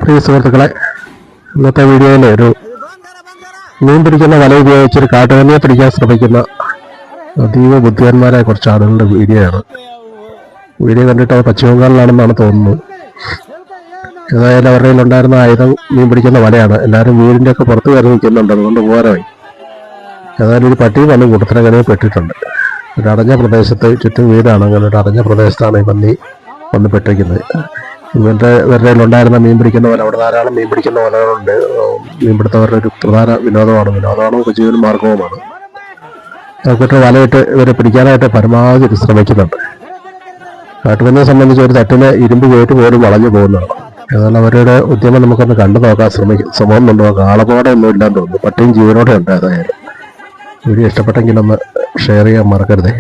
പ്രിയ സുഹൃത്തുക്കളെ, ഇന്നത്തെ വീഡിയോയിൽ ഒരു മീൻ പിടിക്കുന്ന വല ഉപയോഗിച്ചൊരു കാട്ടുകന്നിയെ പിടിക്കാൻ ശ്രമിക്കുന്ന അതീവ ബുദ്ധിമാന്മാരായ കുറച്ച് ആളുകളുടെ വീഡിയോയാണ്. വീഡിയോ കണ്ടിട്ട് അത് പശ്ചിമബംഗാളിലാണെന്നാണ് തോന്നുന്നത്. ഏതായാലും അവരുടെ കയ്യിലുണ്ടായിരുന്ന ആയുധം മീൻ പിടിക്കുന്ന വലയാണ്. എല്ലാവരും വീടിൻ്റെ ഒക്കെ പുറത്ത് കയറി നിൽക്കുന്നുണ്ട്, അതുകൊണ്ട് പോകാനായി. ഏതായാലും ഒരു പട്ടി വന്ന് കൂട്ടത്തിനങ്ങനെ പെട്ടിട്ടുണ്ട്. ഒരു അടഞ്ഞ പ്രദേശത്ത്, ചുറ്റും വീടാണ്, അങ്ങനെ ഒരു അടഞ്ഞ പ്രദേശത്താണ് ഈ പന്നി വന്ന് പെട്ടിരിക്കുന്നത്. ഇവരുടെ ഉണ്ടായിരുന്ന മീൻ പിടിക്കുന്ന പോലെ, അവിടെ ധാരാളം മീൻ പിടിക്കുന്ന വലകളുണ്ട്. മീൻപിടുത്തവരുടെ ഒരു പ്രധാന വിനോദമാണ് ഉപജീവന മാർഗവുമാണ്. അവർക്കിട്ട് വലയിട്ട് ഇവരെ പിടിക്കാനായിട്ട് പരമാവധി ശ്രമിക്കുന്നുണ്ട്. കാട്ടുപന്നിയെ സംബന്ധിച്ച് ഒരു തട്ടിന് ഇരുമ്പ് കയറ്റ് പോലും വളഞ്ഞു പോകുന്നതാണ്. ഏതായാലും അവരുടെ ഉദ്യമം നമുക്കൊന്ന് കണ്ടു നോക്കാൻ ശ്രമം നോക്കാം. ആളപാടെ ഒന്നും ഇല്ലാന്ന് തോന്നുന്നു. പട്ടിയും ജീവനോടെ ഉണ്ട്. ഏതായാലും വീഡിയോ ഇഷ്ടപ്പെട്ടെങ്കിൽ ഒന്ന് ഷെയർ ചെയ്യാൻ മറക്കരുതേ.